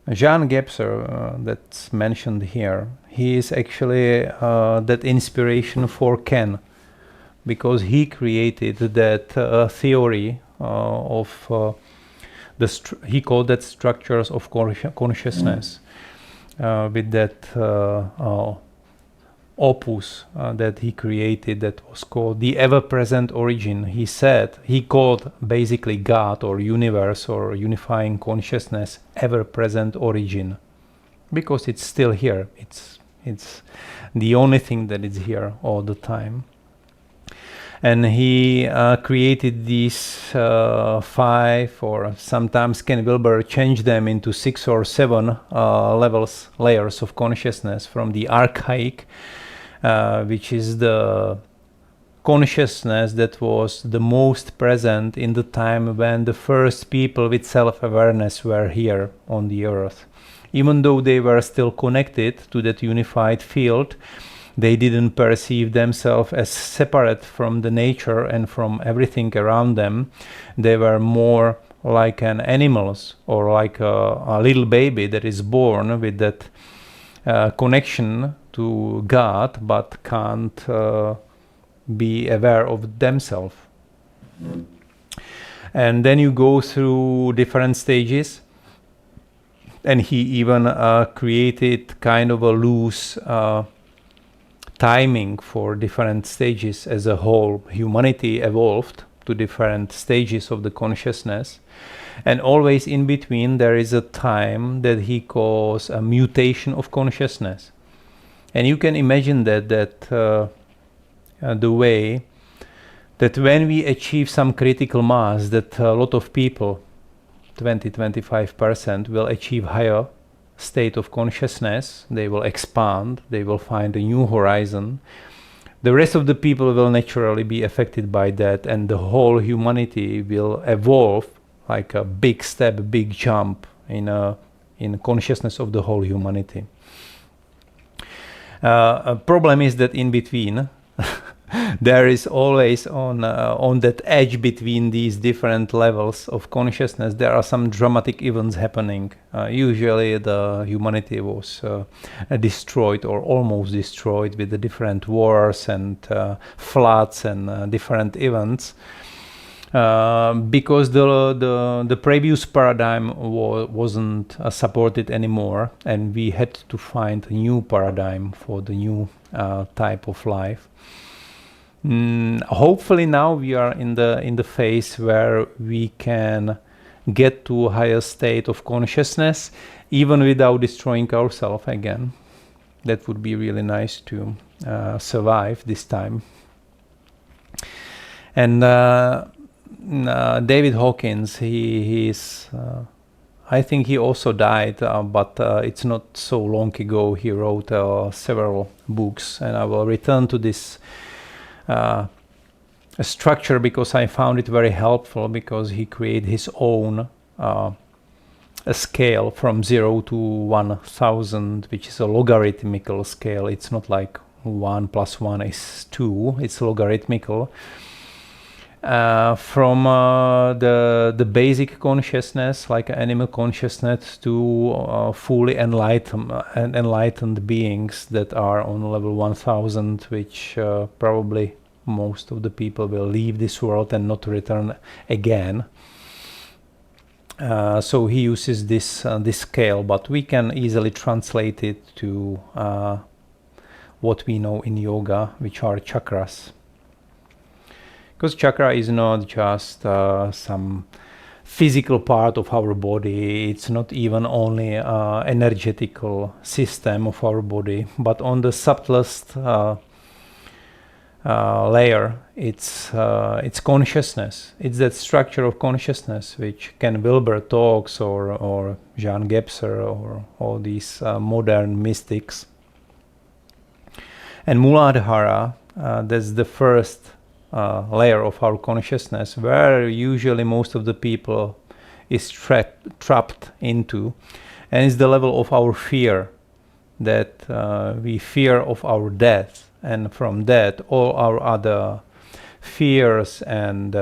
Jean Gebser, that's mentioned here, he is actually that inspiration for Ken, because he created that theory of he called that structures of consciousness, with that opus that he created that was called the ever-present origin. He called basically God or universe or unifying consciousness ever-present origin, because it's still here. It's the only thing that is here all the time. And he created these 5, or sometimes Ken Wilber changed them into 6 or 7 layers of consciousness, from the archaic, which is the consciousness that was the most present in the time when the first people with self-awareness were here on the earth. Even though they were still connected to that unified field, they didn't perceive themselves as separate from the nature and from everything around them. They were more like an animals, or like a little baby that is born with that connection to God, but can't be aware of themselves. And then you go through different stages, and he even created kind of a loose timing for different stages. As a whole, humanity evolved to different stages of the consciousness, and always in between there is a time that he calls a mutation of consciousness. And you can imagine that the way that when we achieve some critical mass, that a lot of people, 20-25%, will achieve higher state of consciousness. They will expand, they will find a new horizon. The rest of the people will naturally be affected by that, and the whole humanity will evolve like a big step, a big jump in consciousness of the whole humanity. A problem is that in between there is always on that edge between these different levels of consciousness, there are some dramatic events happening. Usually the humanity was destroyed or almost destroyed with the different wars and floods and different events, because the previous paradigm wasn't supported anymore, and we had to find a new paradigm for the new type of life. Hopefully now we are in the phase where we can get to a higher state of consciousness even without destroying ourselves again. That would be really nice to survive this time. And David Hawkins, he is I think he also died, but it's not so long ago. He wrote several books, and I will return to this structure because I found it very helpful, because he created his own a scale from 0 to 1000, which is a logarithmical scale. It's not like 1 + 1 is 2, it's logarithmical. From the basic consciousness, like animal consciousness, to fully enlightened beings that are on level 1000, which probably most of the people will leave this world and not return again. So he uses this scale, but we can easily translate it to what we know in yoga, which are chakras. Because chakra is not just some physical part of our body, it's not even only energetical system of our body, but on the subtlest layer, it's consciousness. It's that structure of consciousness which Ken Wilber talks, or Jean Gebser, or all these modern mystics. And Muladhara, that's the first layer of our consciousness, where usually most of the people is trapped into, and it's the level of our fear, that we fear of our death, and from that all our other fears and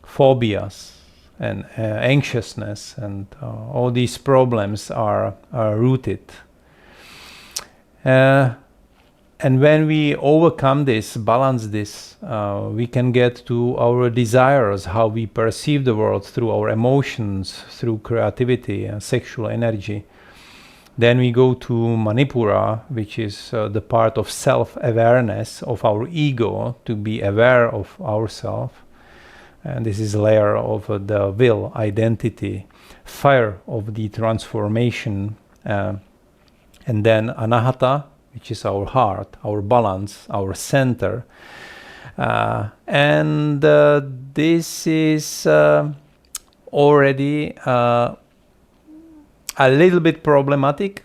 phobias and anxiousness, and all these problems are rooted. And when we overcome this, balance this, we can get to our desires, how we perceive the world through our emotions, through creativity and sexual energy. Then we go to Manipura, which is the part of self-awareness of our ego, to be aware of ourselves. And this is a layer of the will, identity, fire of the transformation. And then Anahata, which is our heart, our balance, our center. And this is already a little bit problematic,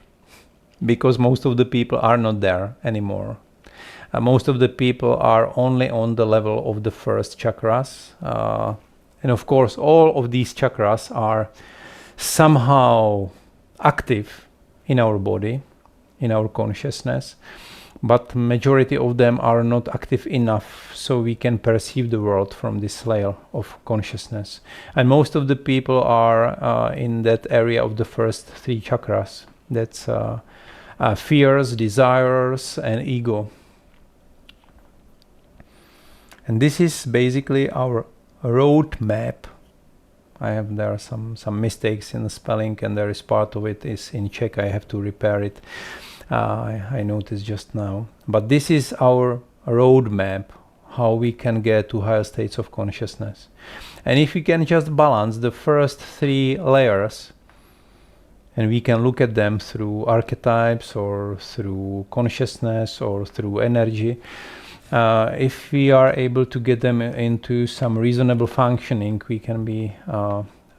because most of the people are not there anymore. Most of the people are only on the level of the first chakras. And of course, all of these chakras are somehow active in our body, in our consciousness, but majority of them are not active enough so we can perceive the world from this layer of consciousness. And most of the people are in that area of the first three chakras. That's fears, desires, and ego. And this is basically our road map. I have there some mistakes in the spelling, and there is part of it is in Czech. I have to repair it. I noticed just now. But this is our road map, how we can get to higher states of consciousness. And if we can just balance the first three layers, and we can look at them through archetypes or through consciousness or through energy, if we are able to get them into some reasonable functioning, we can be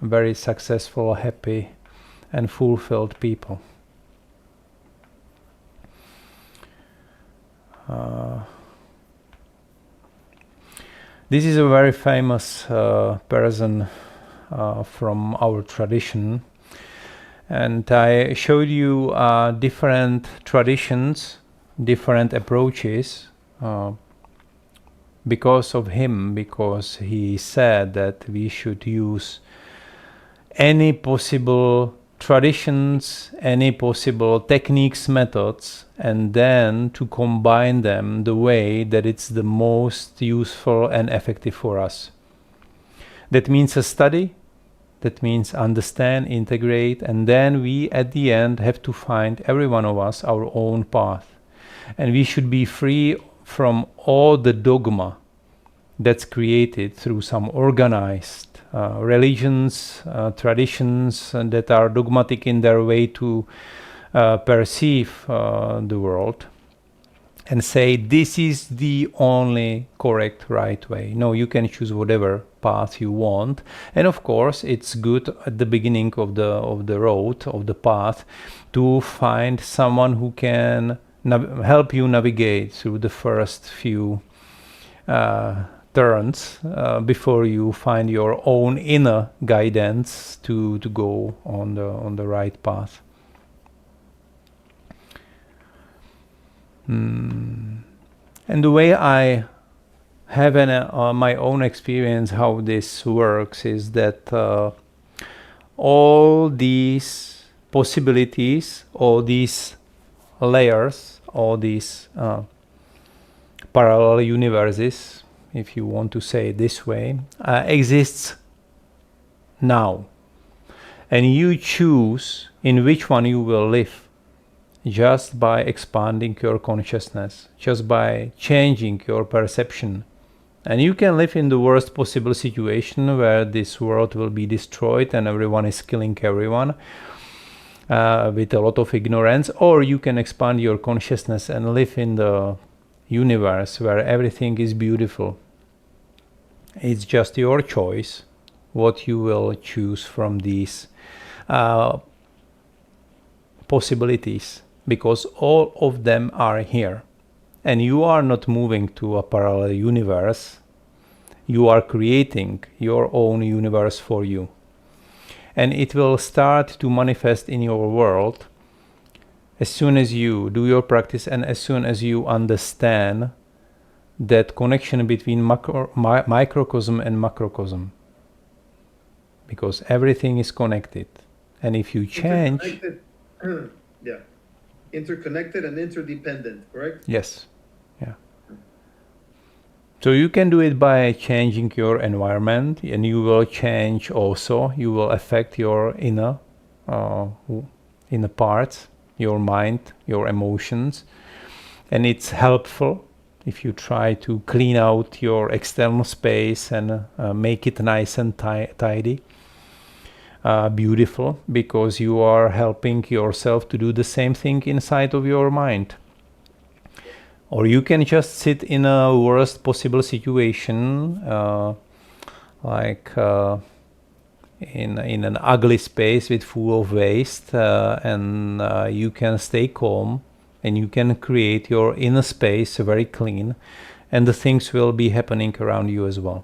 very successful, happy, and fulfilled people. This is a very famous person from our tradition, and I showed you different traditions, different approaches because of him, because he said that we should use any possible traditions, any possible techniques, methods, and then to combine them the way that it's the most useful and effective for us. That means a study, that means understand, integrate, and then we at the end have to find, every one of us, our own path. And we should be free from all the dogma that's created through some organized religions, traditions that are dogmatic in their way to perceive the world, and say this is the only correct, right way. No, you can choose whatever path you want, and of course it's good at the beginning of the road, of the path, to find someone who can help you navigate through the first few turns before you find your own inner guidance to go on the right path. And the way I have my own experience how this works is that all these possibilities, all these layers, all these parallel universes, if you want to say it this way, exists now. And you choose in which one you will live just by expanding your consciousness, just by changing your perception. And you can live in the worst possible situation where this world will be destroyed and everyone is killing everyone with a lot of ignorance, or you can expand your consciousness and live in the universe where everything is beautiful. It's just your choice what you will choose from these possibilities, because all of them are here. And you are not moving to a parallel universe. You are creating your own universe for you. And it will start to manifest in your world as soon as you do your practice and as soon as you understand that connection between microcosm and macrocosm. because everything is connected. And if you change, Interconnected. Yeah. Interconnected and interdependent, correct? yes, yeah. So you can do it by changing your environment, and you will change also. You will affect your uh, inner parts, your mind, your emotions, and it's helpful if you try to clean out your external space and make it nice and tidy, beautiful, because you are helping yourself to do the same thing inside of your mind. Or you can just sit in a worst possible situation, like in an ugly space with full of waste, and you can stay calm, and you can create your inner space very clean, and the things will be happening around you as well.